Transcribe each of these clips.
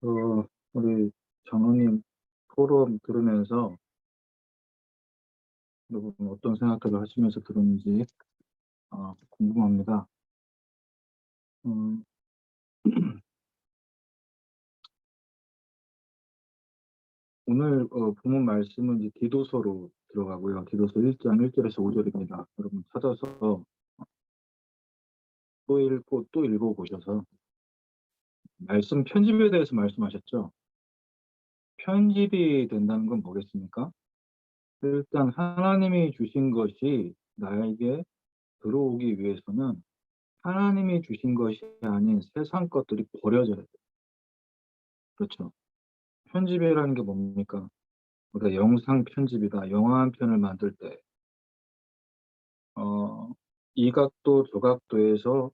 우리 장로님 토론 들으면서 여러분 어떤 생각들을 하시면서 들었는지 궁금합니다. 음, 오늘 본문 말씀은 이제 디도서로 들어가고요. 디도서 1장 1절에서 5절입니다. 여러분 찾아서 또 읽고 또 읽어보셔서 말씀 편집에 대해서 말씀하셨죠. 편집이 된다는 건 뭐겠습니까? 일단 하나님이 주신 것이 나에게 들어오기 위해서는 하나님이 주신 것이 아닌 세상 것들이 버려져야 돼요. 그렇죠. 편집이라는 게 뭡니까? 우리가 영상 편집이다. 영화 한 편을 만들 때, 어, 이 각도, 저 각도에서,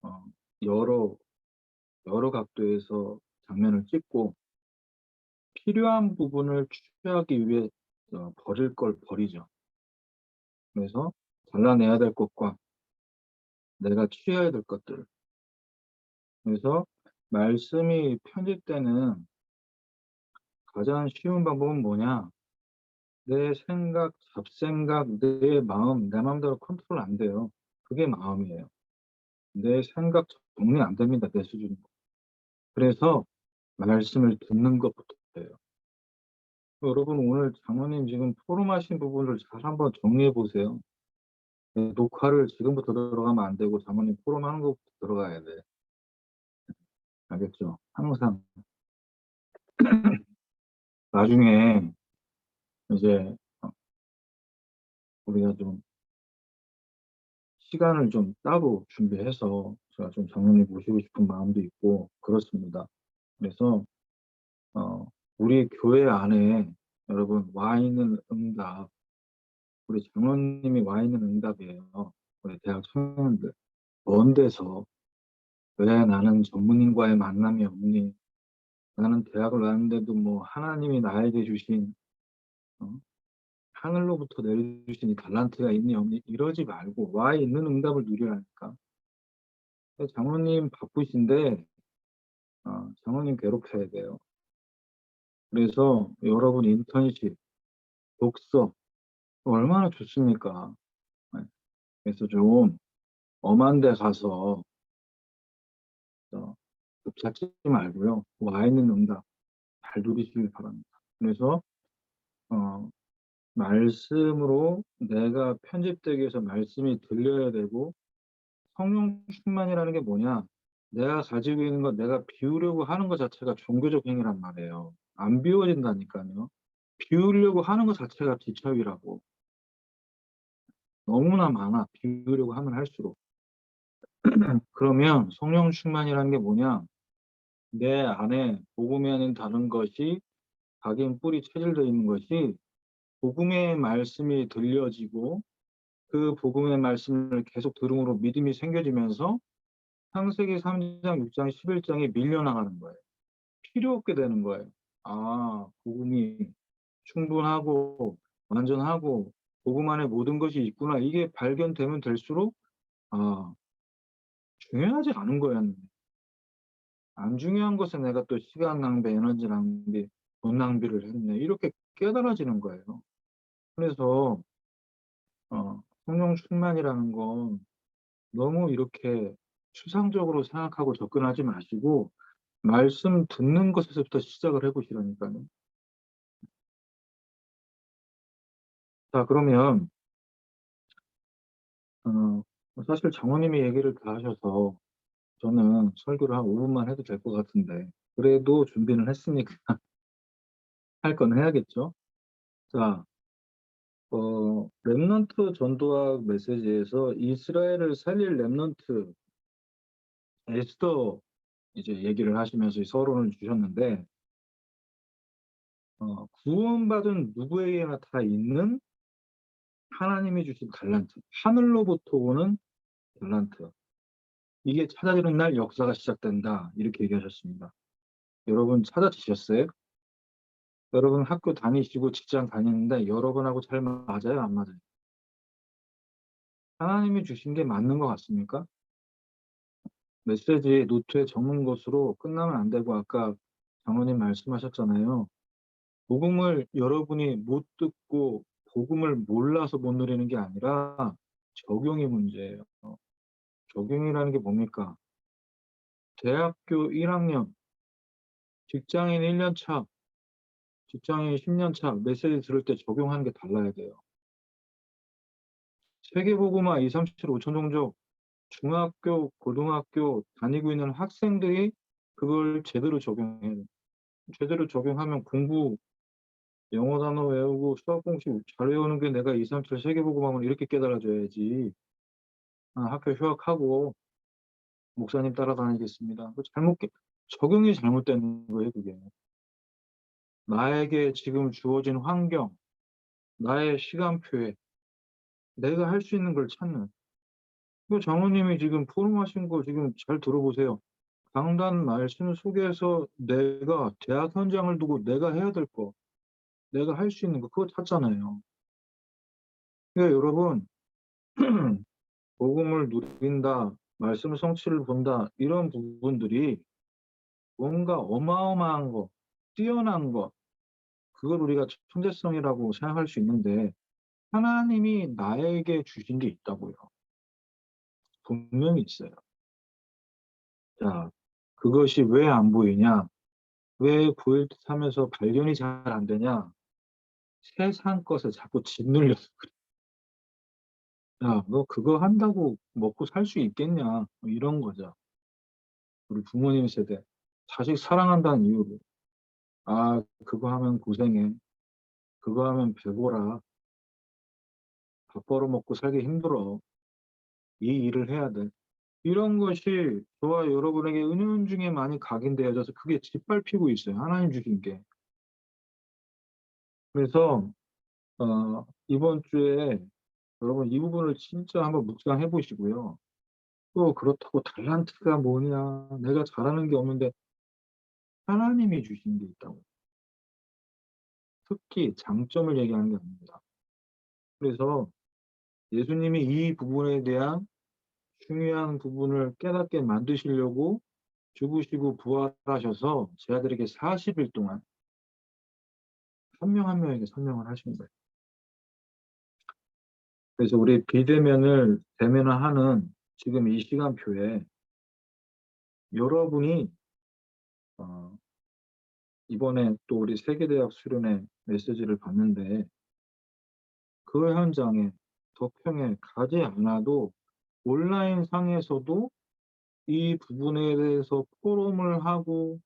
어, 여러, 여러 각도에서 장면을 찍고, 필요한 부분을 취하기 위해, 버릴 걸 버리죠. 그래서 잘라내야 될 것과 내가 취해야 될 것들. 그래서 말씀이 편집되는 가장 쉬운 방법은 뭐냐? 내 생각, 잡생각, 내 마음, 내 마음대로 컨트롤 안 돼요. 그게 마음이에요. 내 생각 정리 안 됩니다. 내 수준으로. 그래서 말씀을 듣는 것부터예요. 여러분 오늘 장로님 지금 포럼하신 부분을 잘 한번 정리해 보세요. 녹화를 지금부터 들어가면 안 되고 장로님 포럼하는 것부터 들어가야 돼. 알겠죠? 항상 나중에 이제 우리가 좀 시간을 좀 따로 준비해서 제가 좀 장로님 모시고 싶은 마음도 있고 그렇습니다. 그래서 어, 우리 교회 안에 여러분 와 있는 응답, 우리 장로님이 와 있는 응답이에요. 우리 대학 청년들 먼 데서 왜 나는 전문인과의 만남이 없니? 나는 대학을 왔는데도 뭐 하나님이 나에게 주신 어? 하늘로부터 내려주신 이 달란트가 있니 없니? 이러지 말고 와 있는 응답을 누리라니까. 장로님 바쁘신데 장로님 괴롭혀야 돼요. 그래서 여러분 인턴십, 독서 얼마나 좋습니까? 네. 그래서 좀 엄한 데 가서 급 찾지 말고요. 와 있는 응답 잘 누리시길 바랍니다. 그래서 어, 말씀으로 내가 편집되기 위해서 말씀이 들려야 되고 성령 충만이라는 게 뭐냐? 내가 가지고 있는 것 내가 비우려고 하는 것 자체가 종교적 행위란 말이에요. 안 비워진다니까요. 비우려고 하는 것 자체가 지처이라고. 너무나 많아. 비우려고 하면 할수록. 그러면 성령 충만이라는 게 뭐냐? 내 안에 복음이 아닌 다른 것이 각인 뿌리 체질되어 있는 것이 복음의 말씀이 들려지고 그 복음의 말씀을 계속 들음으로 믿음이 생겨지면서 창세기 3장, 6장, 11장이 밀려나가는 거예요. 필요 없게 되는 거예요. 아, 복음이 충분하고 완전하고 복음 안에 모든 것이 있구나. 이게 발견되면 될수록 아, 중요하지 않은 거였는데 안 중요한 것에 내가 또 시간 낭비, 에너지 낭비, 돈 낭비를 했네. 이렇게 깨달아지는 거예요. 그래서 성령 충만이라는 건 너무 이렇게 추상적으로 생각하고 접근하지 마시고 말씀 듣는 것에서부터 시작을 해보시라니까요. 자, 그러면 사실 장모님이 얘기를 다 하셔서 저는 설교를 한 5분만 해도 될 것 같은데 그래도 준비는 했으니까 할 건 해야겠죠. 자, 렘넌트 전도학 메시지에서 이스라엘을 살릴 렘넌트 에스더 이제 얘기를 하시면서 이 서론을 주셨는데 구원받은 누구에게나 다 있는 하나님이 주신 달란트, 하늘로부터 오는 달란트. 이게 찾아지는 날 역사가 시작된다. 이렇게 얘기하셨습니다. 여러분 찾아지셨어요? 여러분 학교 다니시고 직장 다니는데 여러분하고 잘 맞아요? 안 맞아요? 하나님이 주신 게 맞는 것 같습니까? 메시지 노트에 적는 것으로 끝나면 안 되고 아까 장로님 말씀하셨잖아요. 복음을 여러분이 못 듣고 복음을 몰라서 못 누리는 게 아니라 적용이 문제예요. 적용이라는 게 뭡니까? 대학교 1학년, 직장인 1년 차, 직장인 10년 차 메시지 들을 때 적용하는 게 달라야 돼요. 세계복음화 2, 3, 7, 5천 종족 중학교, 고등학교 다니고 있는 학생들이 그걸 제대로 적용해야 돼요. 제대로 적용하면 공부, 영어 단어 외우고 수학 공식 잘 외우는 게 내가 2, 3, 7 세계복음화면 이렇게 깨달아져야지. 학교 휴학하고 목사님 따라다니겠습니다. 적용이 잘못된 거예요, 그게. 나에게 지금 주어진 환경, 나의 시간표에 내가 할 수 있는 걸 찾는. 그 장로님이 지금 포럼하신 거 지금 잘 들어보세요. 강단 말씀 속에서 내가 대학 현장을 두고 내가 해야 될 거, 내가 할 수 있는 거, 그거 찾잖아요. 그러니까 여러분, 복음을 누린다, 말씀 성취를 본다, 이런 부분들이 뭔가 어마어마한 거, 뛰어난 거, 그걸 우리가 천재성이라고 생각할 수 있는데, 하나님이 나에게 주신 게 있다고요. 분명히 있어요. 자, 그것이 왜 안 보이냐? 왜 보일 듯 하면서 발견이 잘 안 되냐? 세상 것에 자꾸 짓눌려서 그래. 야, 너 그거 한다고 먹고 살 수 있겠냐? 뭐 이런 거죠. 우리 부모님 세대. 자식 사랑한다는 이유로. 그거 하면 고생해. 그거 하면 배고라. 밥 벌어먹고 살기 힘들어. 이 일을 해야 돼. 이런 것이 저와 여러분에게 은연중에 많이 각인되어져서 그게 짓밟히고 있어요. 하나님 주신 게. 그래서 이번 주에 여러분 이 부분을 진짜 한번 묵상해 보시고요. 또 그렇다고 달란트가 뭐냐, 내가 잘하는 게 없는데 하나님이 주신 게 있다고. 특히 장점을 얘기하는 게 아닙니다. 그래서 예수님이 이 부분에 대한 중요한 부분을 깨닫게 만드시려고 죽으시고 부활하셔서 제 아들에게 40일 동안 한 명 한 명에게 설명을 하신 거예요. 그래서 우리 비대면을 대면화하는 지금 이 시간표에 여러분이 어, 이번에 또 우리 세계대학 수련회 메시지를 봤는데 그 현장에 덕평에 가지 않아도 온라인 상에서도 이 부분에 대해서 포럼을 하고,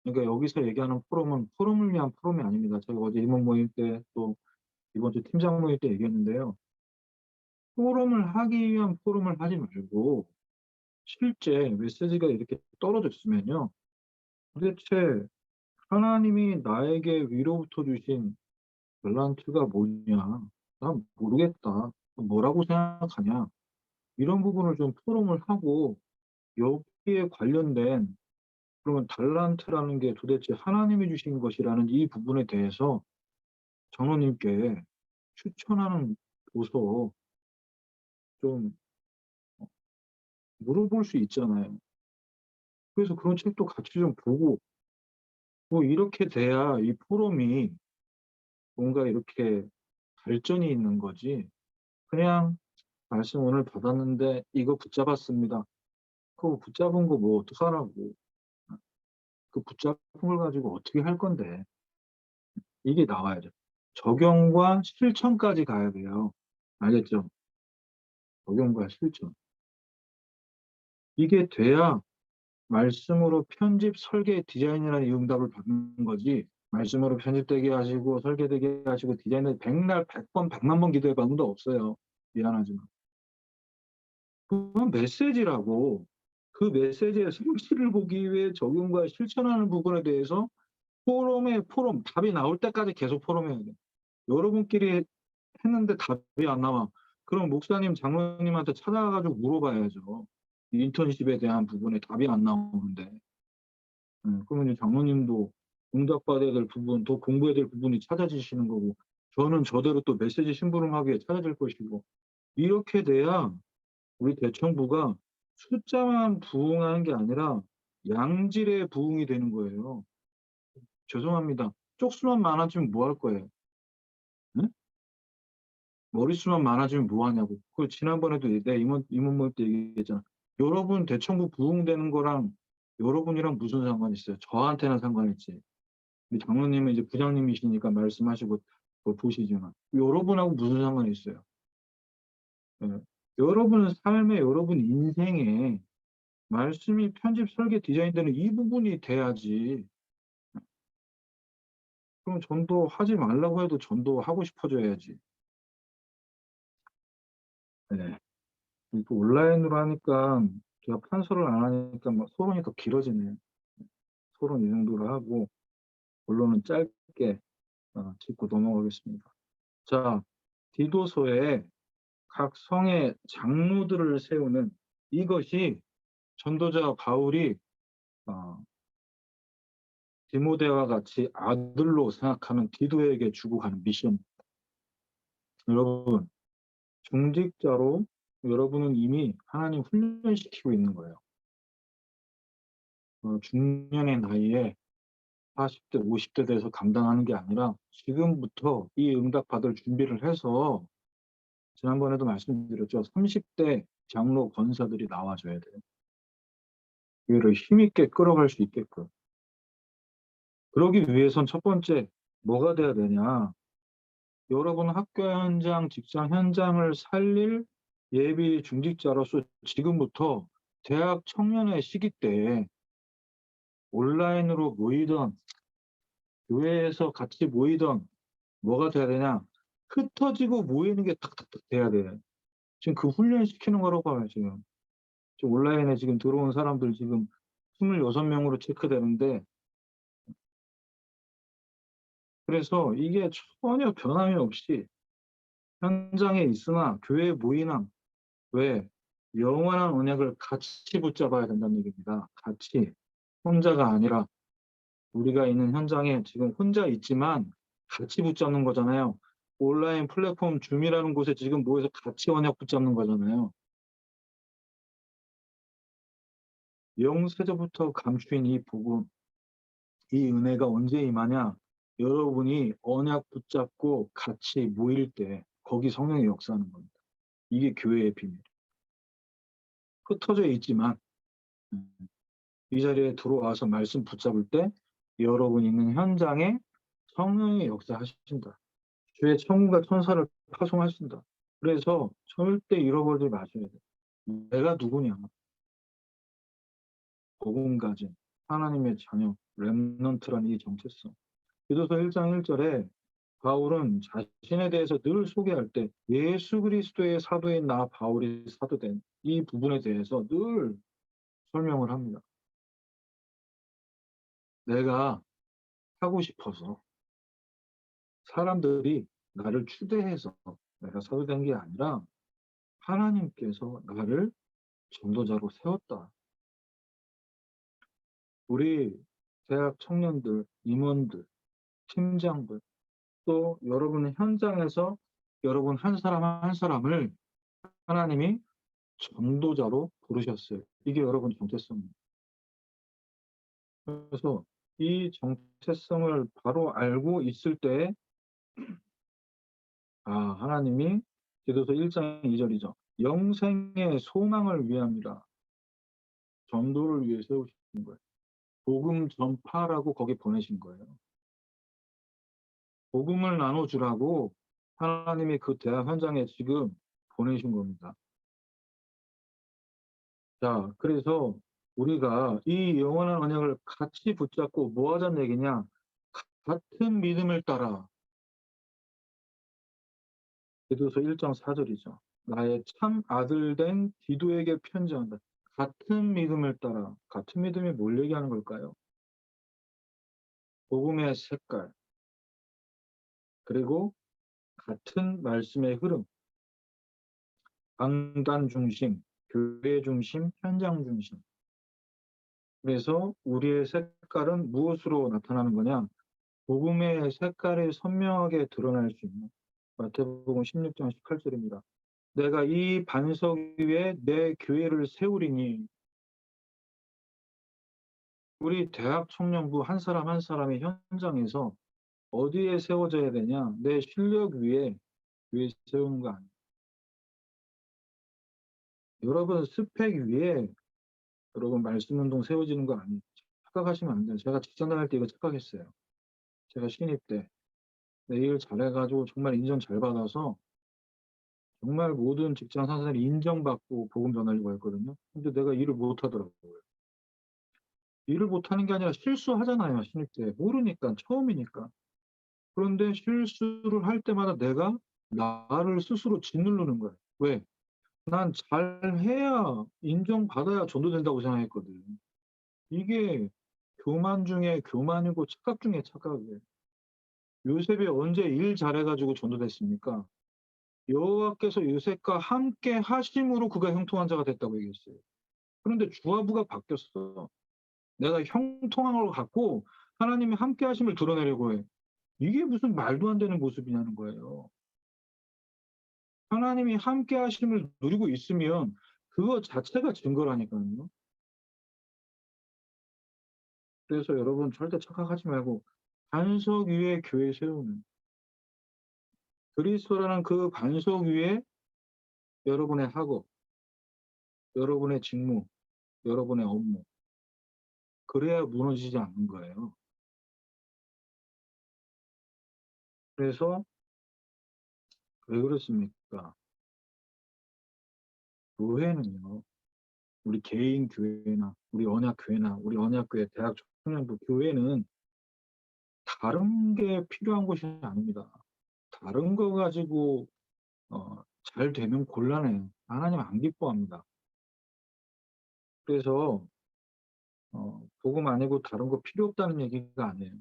그러니까 여기서 얘기하는 포럼은 포럼을 위한 포럼이 아닙니다. 제가 어제 임원 모임 때 또 이번 주 팀장 모임 때 얘기했는데요. 포럼을 하기 위한 포럼을 하지 말고 실제 메시지가 이렇게 떨어졌으면요. 도대체 하나님이 나에게 위로부터 주신 탤런트가 뭐냐? 난 모르겠다. 뭐라고 생각하냐? 이런 부분을 좀 포럼을 하고 여기에 관련된 그러면 달란트라는 게 도대체 하나님이 주신 것이라는 이 부분에 대해서 장로님께 추천하는 도서 좀 물어볼 수 있잖아요. 그래서 그런 책도 같이 좀 보고 뭐 이렇게 돼야 이 포럼이 뭔가 이렇게 발전이 있는 거지. 그냥 말씀 오늘 받았는데 이거 붙잡았습니다. 그거 붙잡은 거 뭐 어떡하라고. 그 붙잡은 걸 가지고 어떻게 할 건데. 이게 나와야죠. 적용과 실천까지 가야 돼요. 알겠죠? 적용과 실천. 이게 돼야 말씀으로 편집, 설계, 디자인이라는 이 응답을 받는 거지. 말씀으로 편집되게 하시고 설계되게 하시고 디자인을 백날, 100번, 100만 번 기도해 봤는데 없어요. 미안하지만. 그건 메시지라고. 그 메시지의 성취를 보기 위해 적용과 실천하는 부분에 대해서 포럼, 답이 나올 때까지 계속 포럼해야 돼. 여러분끼리 했는데 답이 안 나와. 그럼 목사님, 장로님한테 찾아가가지고 물어봐야죠. 인턴십에 대한 부분에 답이 안 나오는데. 그러면 이제 장로님도 응답받아야 될 부분, 더 공부해야 될 부분이 찾아지시는 거고, 저는 저대로 또 메시지 심부름하기에 찾아질 것이고, 이렇게 돼야 우리 대청부가 숫자만 부응하는 게 아니라 양질의 부응이 되는 거예요. 죄송합니다. 쪽수만 많아지면 뭐 할 거예요? 응? 머릿수만 많아지면 뭐 하냐고. 그 지난번에도 내 임원 모임 때 얘기했잖아. 여러분 대청부 부응되는 거랑 여러분이랑 무슨 상관이 있어요? 저한테는 상관이 있지. 우리 장로님은 이제 부장님이시니까 말씀하시고 뭐 보시지만 여러분하고 무슨 상관이 있어요? 예. 여러분 삶에 여러분 인생에 말씀이 편집 설계 디자인되는 이 부분이 돼야지. 그럼 전도하지 말라고 해도 전도하고 싶어져야지. 네. 또 온라인으로 하니까 제가 판서를 안 하니까 막 토론이 더 길어지네요. 토론 이 정도로 하고 본론은 짧게 짚고 넘어가겠습니다. 자, 디도서에 각 성의 장로들을 세우는 이것이 전도자 바울이 어, 디모데와 같이 아들로 생각하는 디도에게 주고 가는 미션. 여러분, 중직자로 여러분은 이미 하나님 훈련시키고 있는 거예요. 중년의 나이에 40대, 50대 돼서 감당하는 게 아니라 지금부터 이 응답 받을 준비를 해서 지난번에도 말씀드렸죠. 30대 장로 권사들이 나와줘야 돼요. 교회를 힘있게 끌어갈 수 있게끔. 그러기 위해선 첫 번째 뭐가 돼야 되냐. 여러분 학교 현장, 직장 현장을 살릴 예비 중직자로서 지금부터 대학 청년의 시기 때 온라인으로 모이던 교회에서 같이 모이던 뭐가 돼야 되냐. 흩어지고 모이는 게 탁탁탁 돼야 돼. 지금 그 훈련 시키는 거라고 봐요, 지금. 지금 온라인에 지금 들어온 사람들 지금 26명으로 체크되는데, 그래서 이게 전혀 변함이 없이 현장에 있으나 교회에 모이나 왜 영원한 언약을 같이 붙잡아야 된다는 얘기입니다. 같이. 혼자가 아니라 우리가 있는 현장에 지금 혼자 있지만 같이 붙잡는 거잖아요. 온라인 플랫폼 줌이라는 곳에 지금 모여서 같이 언약 붙잡는 거잖아요. 영세전부터 감추인 이 복음, 이 은혜가 언제 임하냐? 여러분이 언약 붙잡고 같이 모일 때 거기 성령의 역사하는 겁니다. 이게 교회의 비밀. 흩어져 있지만 이 자리에 들어와서 말씀 붙잡을 때 여러분 있는 현장에 성령의 역사하신다. 주의 천군과 천사를 파송하신다. 그래서 절대 잃어버리지 마셔야 돼. 내가 누구냐? 복음 가진 하나님의 자녀, 렘넌트라는 이 정체성. 디도서 1장 1절에 바울은 자신에 대해서 늘 소개할 때 예수 그리스도의 사도인 나 바울이 사도된 이 부분에 대해서 늘 설명을 합니다. 내가 하고 싶어서 사람들이 나를 추대해서 내가 사도된 게 아니라 하나님께서 나를 전도자로 세웠다. 우리 대학 청년들, 임원들, 팀장들, 또 여러분의 현장에서 여러분 한 사람 한 사람을 하나님이 전도자로 부르셨어요. 이게 여러분 정체성입니다. 그래서 이 정체성을 바로 알고 있을 때, 하나님이 디도서 1장 2절이죠. 영생의 소망을 위함이라 전도를 위해 세우신 거예요. 복음 전파라고 거기 보내신 거예요. 복음을 나눠주라고 하나님이 그 대학 현장에 지금 보내신 겁니다. 자, 그래서 우리가 이 영원한 언약을 같이 붙잡고 뭐 하자는 얘기냐? 같은 믿음을 따라. 디도서 1장 4절이죠. 나의 참 아들 된 디도에게 편지한다. 같은 믿음을 따라. 같은 믿음이 뭘 얘기하는 걸까요? 복음의 색깔, 그리고 같은 말씀의 흐름, 강단 중심, 교회 중심, 현장 중심. 그래서 우리의 색깔은 무엇으로 나타나는 거냐? 복음의 색깔이 선명하게 드러날 수 있는 마태복음 16장 18절입니다. 내가 이 반석 위에 내 교회를 세우리니 우리 대학 청년부 한 사람 한 사람이 현장에서 어디에 세워져야 되냐? 내 실력 위에 세우는 거 아니에요. 여러분 스펙 위에 여러분 말씀 운동 세워지는 거 아니에요. 착각하시면 안 돼요. 제가 직장 다닐 때 이거 착각했어요. 제가 신입 때. 내 일 잘해가지고 정말 인정 잘 받아서 정말 모든 직장 상사들이 인정받고 복음 전하려고 했거든요. 근데 내가 일을 못 하더라고요. 일을 못하는 게 아니라 실수하잖아요. 신입 때. 모르니까 처음이니까. 그런데 실수를 할 때마다 내가 나를 스스로 짓누르는 거예요. 왜? 난 잘해야 인정받아야 전도된다고 생각했거든. 이게 교만 중에 교만이고 착각 중에 착각이에요. 요셉이 언제 일 잘해가지고 전도됐습니까? 여호와께서 요셉과 함께 하심으로 그가 형통한 자가 됐다고 얘기했어요. 그런데 주하부가 바뀌었어. 내가 형통한 걸 갖고 하나님이 함께 하심을 드러내려고 해. 이게 무슨 말도 안 되는 모습이냐는 거예요. 하나님이 함께 하심을 누리고 있으면 그거 자체가 증거라니까요. 그래서 여러분 절대 착각하지 말고 반석 위에 교회 세우는 그리스도라는 그 반석 위에 여러분의 학업, 여러분의 직무, 여러분의 업무 그래야 무너지지 않는 거예요. 그래서 왜 그렇습니까? 교회는요. 우리 개인 교회나 우리 언약 교회나 우리 언약 교회 대학 청년부 교회는 다른 게 필요한 것이 아닙니다. 다른 거 가지고 잘 되면 곤란해요. 하나님 안 기뻐합니다. 그래서 복음 아니고 다른 거 필요 없다는 얘기가 아니에요.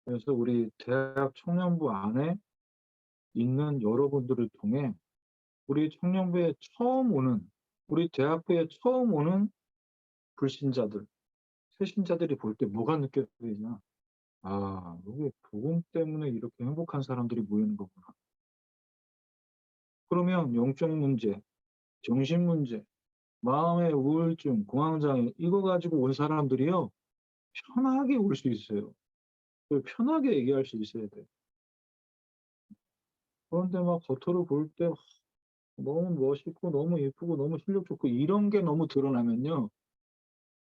그래서 우리 대학 청년부 안에 있는 여러분들을 통해 우리 청년부에 처음 오는 우리 대학부에 처음 오는 불신자들, 새신자들이 볼 때 뭐가 느껴지냐? 아, 여기 복음 때문에 이렇게 행복한 사람들이 모이는 거구나. 그러면 영적 문제, 정신 문제, 마음의 우울증, 공황장애 이거 가지고 온 사람들이요. 편하게 올 수 있어요. 편하게 얘기할 수 있어야 돼. 그런데 막 겉으로 볼 때 너무 멋있고 너무 예쁘고 너무 실력 좋고 이런 게 너무 드러나면요.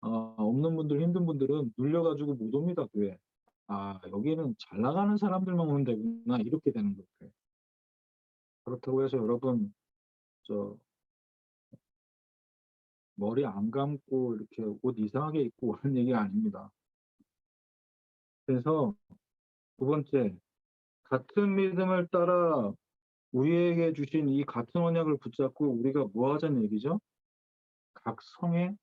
없는 분들 힘든 분들은 눌려 가지고 못 옵니다, 교회. '아 여기는 잘 나가는 사람들만 오는 데구나.' 이렇게 되는 거예요. 그렇다고 해서 여러분 저 머리 안 감고 이렇게 옷 이상하게 입고 오는 얘기가 아닙니다. 그래서 두 번째, 같은 믿음을 따라 우리에게 주신 이 같은 언약을 붙잡고 우리가 뭐 하자는 얘기죠? 각 성에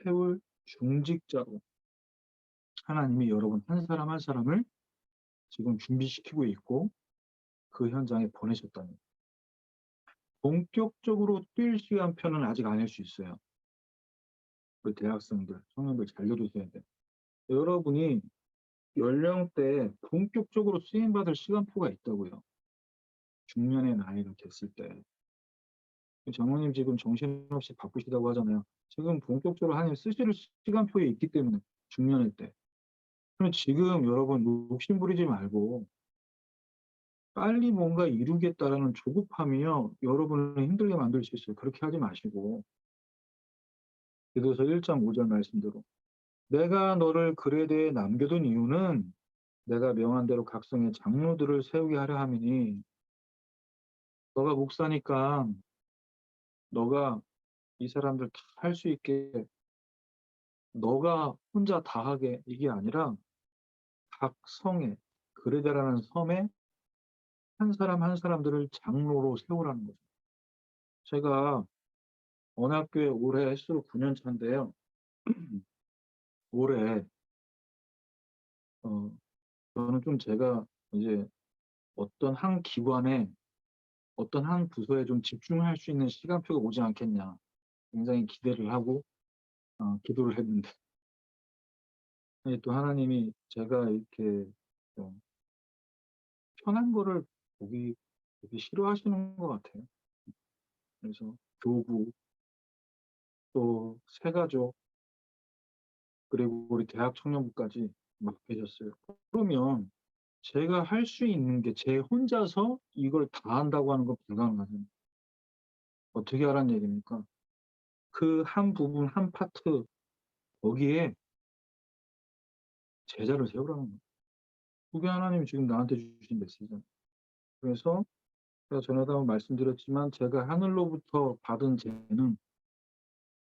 세울 중직자로 하나님이 여러분 한 사람 한 사람을 지금 준비시키고 있고 그 현장에 보내셨다는 거예요. 본격적으로 뛸 시간표는 아직 아닐 수 있어요. 그 대학생들, 청년들 잘 들으셔야 돼요. 여러분이 연령대에 본격적으로 쓰임받을 시간표가 있다고요. 중년의 나이가 됐을 때. 장모님 지금 정신없이 바쁘시다고 하잖아요. 지금 본격적으로 하나님 쓰실 시간표에 있기 때문에 중년의 때. 그럼 지금 여러분 욕심 부리지 말고 빨리 뭔가 이루겠다라는 조급함이요. 여러분을 힘들게 만들 수 있어요. 그렇게 하지 마시고. 그래서 1장 5절 말씀대로 내가 너를 글에 대해 남겨둔 이유는 내가 명한 대로 각성의 장로들을 세우게 하려 함이니 너가 목사니까 너가 이 사람들 다 할 수 있게 너가 혼자 다 하게 이게 아니라 각 성에 그레데라는 섬에 한 사람 한 사람들을 장로로 세우라는 거죠. 제가 언학교에 올해 횟수로 9년 차인데요. 올해 어 저는 좀 제가 이제 어떤 한 기관에 어떤 한 부서에 좀 집중할 수 있는 시간표가 오지 않겠냐 굉장히 기대를 하고 기도를 했는데 또 하나님이 제가 이렇게 좀 편한 거를 보기 싫어하시는 것 같아요. 그래서 교부 또 새가족 그리고 우리 대학 청년부까지 맡기셨어요. 그러면 제가 할 수 있는 게 제 혼자서 이걸 다 한다고 하는 건 불가능하잖아요. 어떻게 하라는 얘기입니까? 그 한 부분 한 파트 거기에 제자를 세우라는 거예요. 그게 하나님이 지금 나한테 주신 메시지잖아요. 그래서 제가 전에도 한번 말씀드렸지만 제가 하늘로부터 받은 재는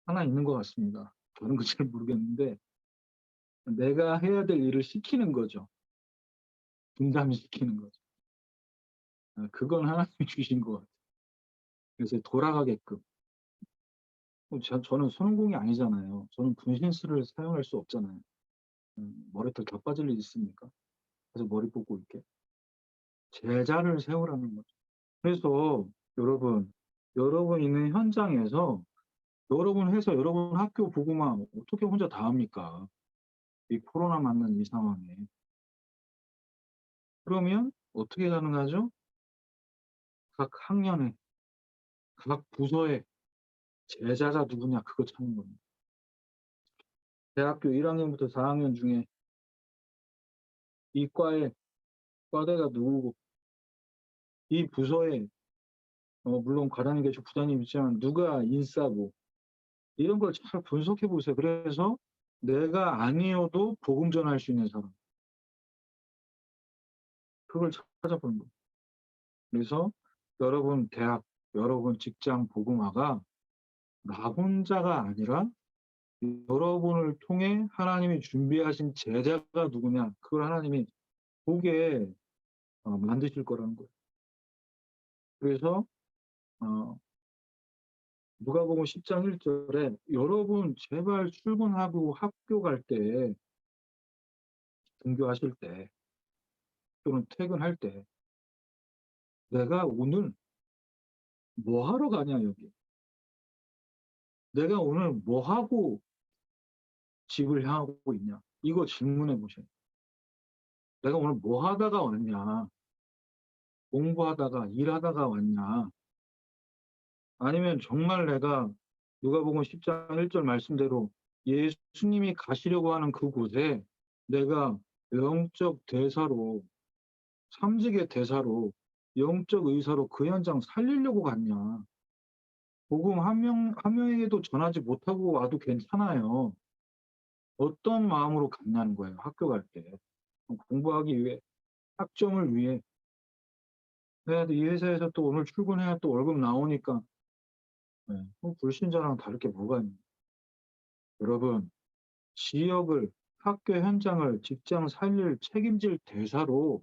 하나 있는 것 같습니다. 다른 건 잘 모르겠는데 내가 해야 될 일을 시키는 거죠. 분담시키는 거죠. 그건 하나님이 주신 것 같아요. 그래서 돌아가게끔. 저는 손오공이 아니잖아요. 저는 분신술을 사용할 수 없잖아요. 머리털 다 빠질 일 있습니까? 그래서 머리 뽑고 이렇게 제자를 세우라는 거죠. 그래서 여러분 있는 현장에서 여러분 해서 여러분 학교 보고만 어떻게 혼자 다 합니까? 이 코로나 맞는 이 상황에. 그러면 어떻게 가능하죠? 각 학년에, 각 부서에 제자가 누구냐 그거 찾는 겁니다. 대학교 1학년부터 4학년 중에 이 과에 과대가 누구고 이 부서에 물론 과장님 계시고 부장님 있지만 누가 인싸고 이런 걸 잘 분석해 보세요. 그래서 내가 아니어도 복음 전할 수 있는 사람 그걸 찾아보는 거예요. 그래서 여러분 대학, 여러분 직장 복음화가 나 혼자가 아니라 여러분을 통해 하나님이 준비하신 제자가 누구냐 그걸 하나님이 보게 만드실 거라는 거예요. 그래서 어, 누가복음 10장 1절에 여러분 제발 출근하고 학교 갈 때, 등교하실 때 또는 퇴근할 때 내가 오늘 뭐 하러 가냐 여기. 내가 오늘 뭐 하고 집을 향하고 있냐. 이거 질문해 보세요. 내가 오늘 뭐 하다가 왔냐. 공부하다가 일하다가 왔냐. 아니면 정말 내가 누가복음 10장 1절 말씀대로 예수님이 가시려고 하는 그곳에 내가 영적 대사로 삼직의 대사로 영적 의사로 그 현장 살리려고 갔냐. 복음 한 명에게도 전하지 못하고 와도 괜찮아요. 어떤 마음으로 갔냐는 거예요. 학교 갈 때. 공부하기 위해, 학점을 위해. 내가 이 회사에서 또 오늘 출근해야 또 월급 나오니까 네. 불신자랑 다를 게 뭐가 있냐. 여러분, 지역을, 학교 현장을 직장 살릴 책임질 대사로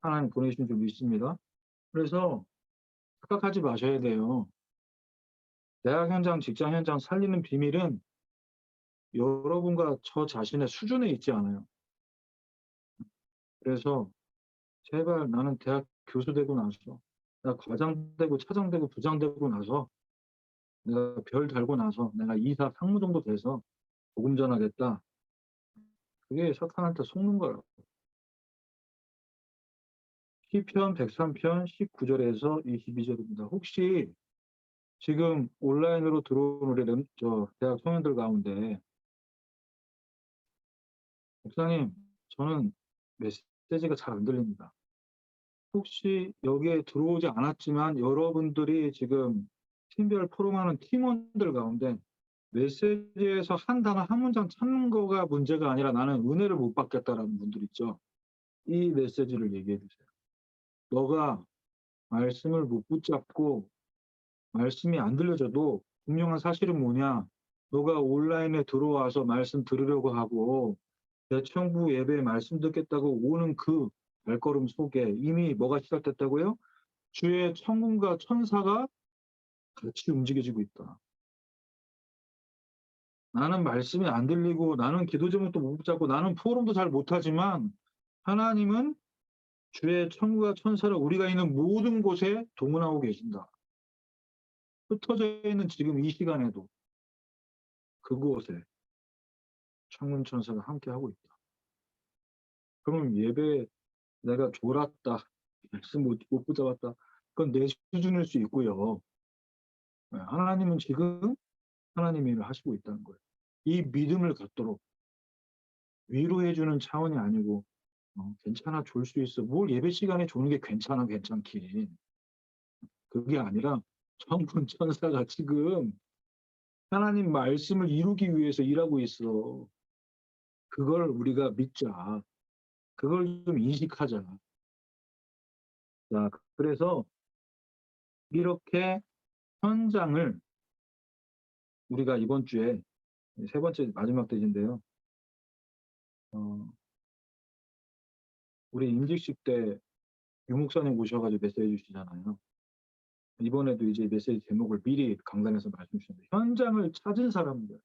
하나님 보내신 줄 믿습니다. 그래서 착각하지 마셔야 돼요. 대학 현장, 직장 현장 살리는 비밀은 여러분과 저 자신의 수준에 있지 않아요. 그래서 제발 나는 대학 교수 되고 나서, 나 과장 되고 차장 되고 부장 되고 나서, 내가 별 달고 나서, 내가 이사 상무 정도 돼서 복음 전하겠다. 그게 사탄한테 속는 거라고. 시편 103편 19절에서 22절입니다. 혹시 지금 온라인으로 들어온 우리 대학 청년들 가운데 목사님, 저는 메시지가 잘 안 들립니다. 혹시 여기에 들어오지 않았지만 여러분들이 지금 팀별 포럼하는 팀원들 가운데 메시지에서 한 단어 한 문장 찾는 거가 문제가 아니라 나는 은혜를 못 받겠다라는 분들 있죠. 이 메시지를 얘기해 주세요. 너가 말씀을 못 붙잡고 말씀이 안 들려져도 분명한 사실은 뭐냐? 너가 온라인에 들어와서 말씀 들으려고 하고 대청부 예배에 말씀 듣겠다고 오는 그 발걸음 속에 이미 뭐가 시작됐다고요? 주의 천군과 천사가 같이 움직여지고 있다. 나는 말씀이 안 들리고 나는 기도 제목도 못 붙잡고 나는 포럼도 잘 못하지만 하나님은 주의 천군과 천사를 우리가 있는 모든 곳에 동원하고 계신다. 흩어져 있는 지금 이 시간에도 그곳에 천군 천사가 함께 하고 있다. 그럼 예배 내가 졸았다. 말씀 못 붙잡았다. 그건 내 수준일 수 있고요. 하나님은 지금 하나님의 일을 하시고 있다는 거예요. 이 믿음을 갖도록 위로해 주는 차원이 아니고 "괜찮아. 졸 수 있어." 뭘 예배 시간에 조는 게 괜찮아, 괜찮긴. 그게 아니라 천군 천사가 지금 하나님 말씀을 이루기 위해서 일하고 있어. 그걸 우리가 믿자. 그걸 좀 인식하자. 자, 그래서 이렇게 현장을 우리가 이번 주에 세 번째 마지막 대지인데요. 어 우리 임직식 때 유 목사님 오셔 가지고 메시지 주시잖아요. 이번에도 이제 메시지 제목을 미리 강단에서 말씀 주셨는데 현장을 찾은 사람들.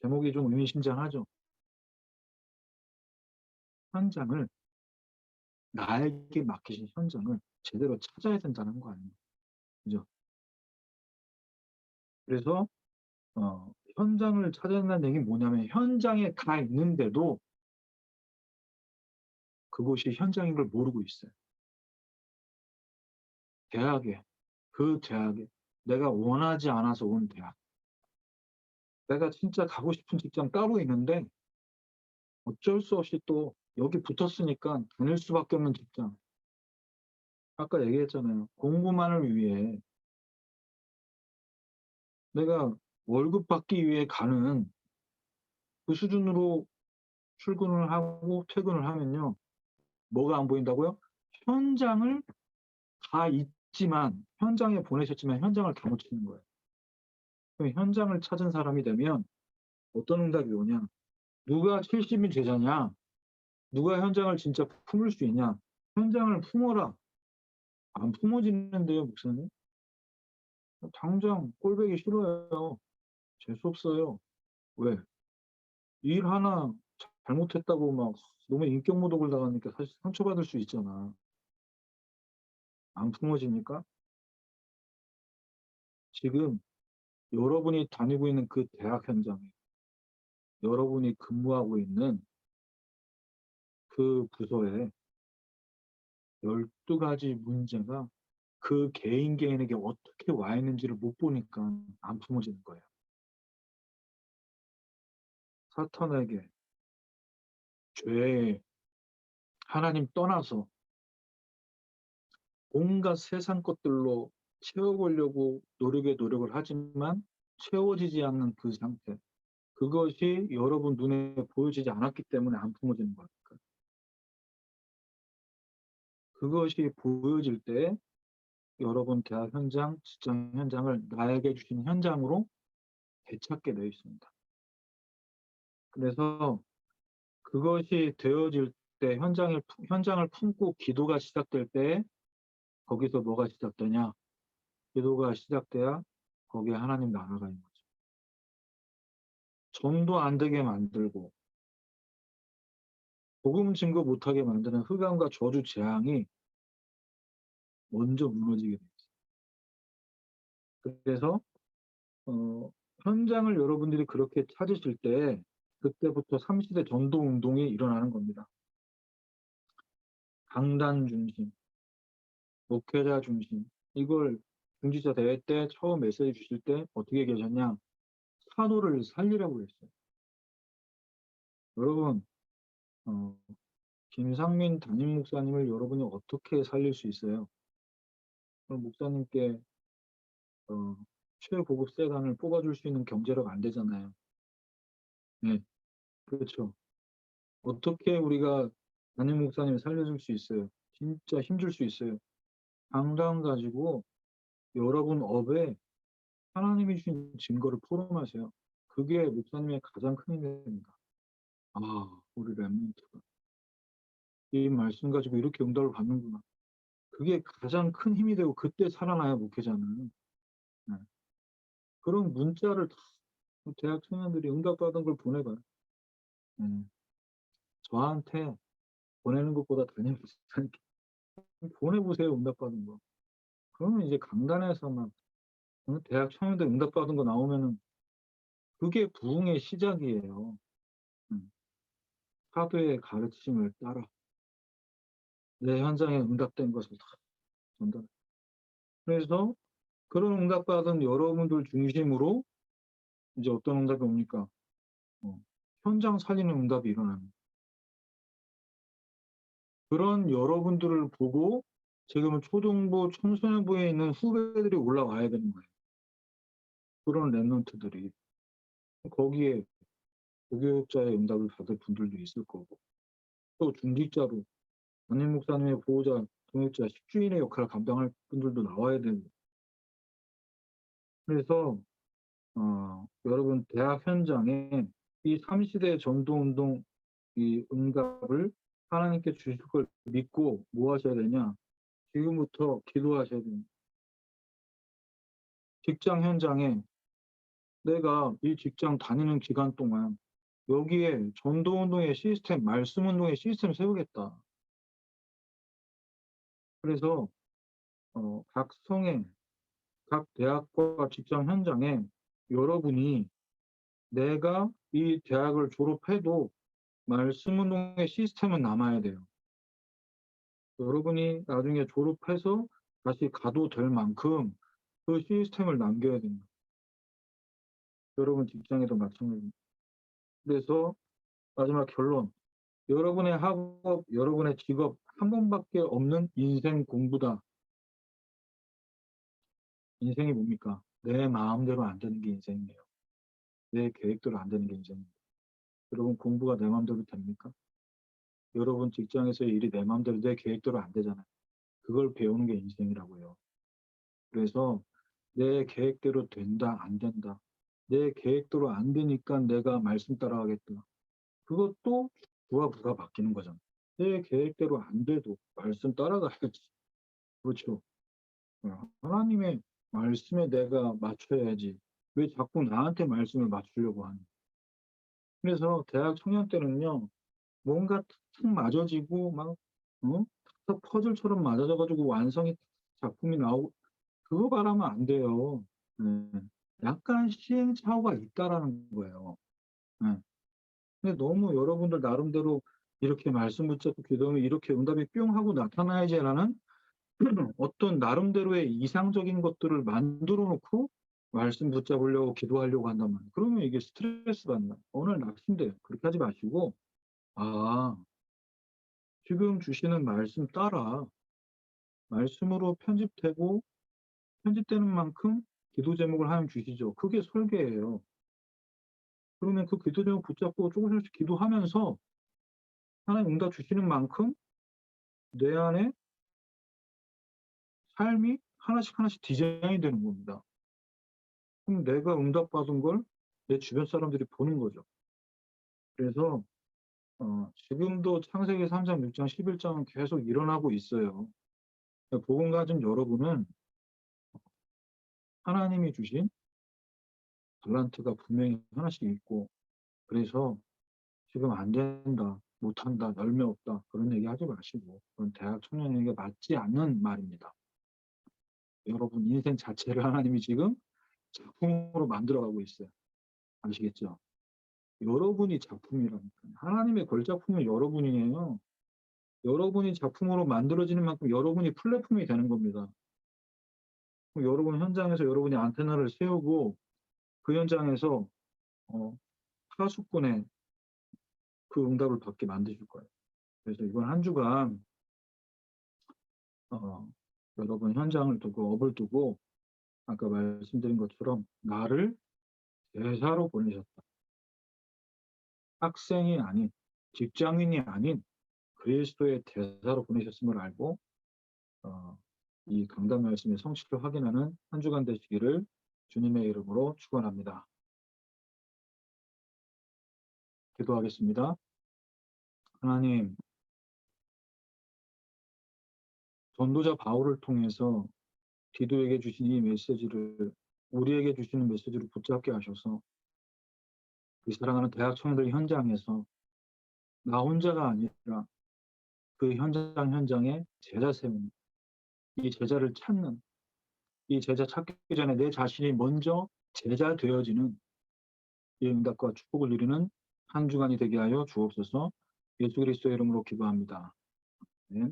제목이 좀 의미심장하죠. 현장을 나에게 맡기신 현장을 제대로 찾아야 된다는 거 아니에요. 그죠? 그래서 현장을 찾아야 된다는 얘기는 뭐냐면 현장에 가 있는데도 그곳이 현장인 걸 모르고 있어요. 대학에, 그 대학에 내가 원하지 않아서 온 대학. 내가 진짜 가고 싶은 직장 따로 있는데 어쩔 수 없이 또 여기 붙었으니까 다닐 수밖에 없는 직장. 아까 얘기했잖아요. 공부만을 위해 내가 월급 받기 위해 가는 그 수준으로 출근을 하고 퇴근을 하면요. 뭐가 안 보인다고요? 현장을 다 있지만 현장에 보내셨지만 현장을 다 놓치는 거예요. 그럼 현장을 찾은 사람이 되면 어떤 응답이 오냐? 누가 70인 제자냐? 누가 현장을 진짜 품을 수 있냐? 현장을 품어라. 안 품어지는데요, 목사님? 당장 꼴보기 싫어요. 재수 없어요. 왜? 일 하나 잘못했다고 막 너무 인격 모독을 당하니까 사실 상처받을 수 있잖아. 안 품어지니까 지금 여러분이 다니고 있는 그 대학 현장에 여러분이 근무하고 있는 그 부서에 12가지 문제가 그 개인에게 어떻게 와 있는지를 못 보니까 안 품어지는 거예요. 사탄에게, 죄에, 하나님 떠나서 온갖 세상 것들로 채워보려고 노력을 하지만 채워지지 않는 그 상태. 그것이 여러분 눈에 보여지지 않았기 때문에 안 품어지는 거니까. 그것이 보여질 때 여러분 대학 현장, 직장 현장을 나에게 주신 현장으로 되찾게 되어 있습니다. 그래서 그것이 되어질 때 현장을 품고 기도가 시작될 때 거기서 뭐가 시작되냐? 기도가 시작돼야 거기에 하나님 나라가 있는 거죠. 전도 안 되게 만들고 복음 증거 못하게 만드는 흑암과 저주 재앙이 먼저 무너지게 돼요. 그래서 현장을 여러분들이 그렇게 찾으실 때 그때부터 삼시대 전도 운동이 일어나는 겁니다. 강단 중심, 목회자 중심. 이걸 중지자 대회 때 처음 메시지 주실 때 어떻게 계셨냐? 사도를 살리라고 그랬어요. 여러분, 어, 김상민 담임 목사님을 여러분이 어떻게 살릴 수 있어요? 그럼 목사님께 어, 최고급 세단을 뽑아줄 수 있는 경제력 안 되잖아요. 네, 그렇죠. 어떻게 우리가 담임 목사님을 살려줄 수 있어요? 진짜 힘줄 수 있어요. 강단 가지고 여러분 업에 하나님이 주신 증거를 포럼하세요. 그게 목사님의 가장 큰 힘입니다. 아, 우리 랩런트가 이 말씀 가지고 이렇게 응답을 받는구나. 그게 가장 큰 힘이 되고 그때 살아나야 목회자는. 네. 그런 문자를 다 대학 청년들이 응답받은 걸 보내봐요. 네. 저한테 보내는 것보다 담임 목사님께 보내보세요. 응답받은 거. 그러면 이제 강단에서 막 대학 청년들 응답받은 거 나오면은 그게 부흥의 시작이에요. 음. 사도의 가르침을 따라 내 현장에 응답된 것을 다 전달. 그래서 그런 응답받은 여러분들 중심으로 이제 어떤 응답이 옵니까? 어, 현장 살리는 응답이 일어나는 그런 여러분들을 보고 지금은 초등부, 청소년부에 있는 후배들이 올라와야 되는 거예요. 그런 랩런트들이. 거기에 고교육자의 응답을 받을 분들도 있을 거고 또 중직자로 담임 목사님의 보호자, 동역자, 식주인의 역할을 감당할 분들도 나와야 되고 그래서 여러분 대학 현장에 이 3시대 전도운동 이 응답을 하나님께 주실 걸 믿고 뭐 하셔야 되냐? 지금부터 기도하셔야 됩니다. 직장 현장에 내가 이 직장 다니는 기간 동안 여기에 전도운동의 시스템, 말씀운동의 시스템 세우겠다. 그래서 각 성에, 각 대학과 직장 현장에 여러분이 내가 이 대학을 졸업해도 말씀운동의 시스템은 남아야 돼요. 여러분이 나중에 졸업해서 다시 가도 될 만큼 그 시스템을 남겨야 됩니다. 여러분 직장에도 마찬가지입니다. 그래서 마지막 결론. 여러분의 학업, 여러분의 직업 한 번밖에 없는 인생 공부다. 인생이 뭡니까? 내 마음대로 안 되는 게 인생이에요. 내 계획대로 안 되는 게 인생입니다. 여러분 공부가 내 마음대로 됩니까? 여러분 직장에서의 일이 내 마음대로 내 계획대로 안 되잖아요. 그걸 배우는 게 인생이라고요. 그래서 내 계획대로 된다, 안 된다. 내 계획대로 안 되니까 내가 말씀 따라가겠다. 그것도 주와 부가 바뀌는 거잖아. 내 계획대로 안 돼도 말씀 따라가야지. 그렇죠. 하나님의 말씀에 내가 맞춰야지. 왜 자꾸 나한테 말씀을 맞추려고 하니? 그래서 대학 청년 때는요, 뭔가 탁 맞아지고 막, 탁 퍼즐처럼 맞아져가지고 완성이 작품이 나오고, 그거 바라면 안 돼요. 네. 약간 시행착오가 있다라는 거예요. 네. 근데 너무 여러분들 나름대로 이렇게 말씀 붙잡고 기도하면 이렇게 응답이 뿅 하고 나타나야지라는 어떤 나름대로의 이상적인 것들을 만들어 놓고 말씀 붙잡으려고 기도하려고 한단 말이에요. 그러면 이게 스트레스 받나. 오늘 낙심돼요. 그렇게 하지 마시고, 아, 지금 주시는 말씀 따라 말씀으로 편집되고 편집되는 만큼 기도 제목을 하나님 주시죠. 그게 설계예요. 그러면 그 기도 제목 붙잡고 조금씩 기도하면서 하나님 응답 주시는 만큼 내 안에 삶이 하나씩 하나씩 디자인이 되는 겁니다. 그럼 내가 응답받은 걸 내 주변 사람들이 보는 거죠. 그래서 지금도 창세기 3장, 6장, 11장은 계속 일어나고 있어요. 복음 가진 여러분은 하나님이 주신 달란트가 분명히 하나씩 있고 그래서 지금 안 된다, 못한다, 열매 없다 그런 얘기 하지 마시고 그건 대학 청년에게 맞지 않는 말입니다. 여러분 인생 자체를 하나님이 지금 작품으로 만들어가고 있어요. 아시겠죠? 여러분이 작품이라니까. 하나님의 걸작품은 여러분이에요. 여러분이 작품으로 만들어지는 만큼 여러분이 플랫폼이 되는 겁니다. 여러분 현장에서 여러분이 안테나를 세우고 그 현장에서 하수꾼의 그 응답을 받게 만드실 거예요. 그래서 이번 한 주간 어, 여러분 현장을 두고 업을 두고 아까 말씀드린 것처럼 나를 대사로 보내셨다. 학생이 아닌 직장인이 아닌 그리스도의 대사로 보내셨음을 알고 이 강단 말씀의 성취를 확인하는 한 주간 되시기를 주님의 이름으로 축원합니다. 기도하겠습니다. 하나님, 전도자 바울을 통해서 디도에게 주신 이 메시지를 우리에게 주시는 메시지를 붙잡게 하셔서 그 사랑하는 대학 청년들 현장에서 나 혼자가 아니라 그 현장에 제자 세우는 이 제자를 찾는 이 제자 찾기 전에 내 자신이 먼저 제자 되어지는 이 응답과 축복을 누리는 한 주간이 되게 하여 주옵소서. 예수 그리스도의 이름으로 기도합니다. 네.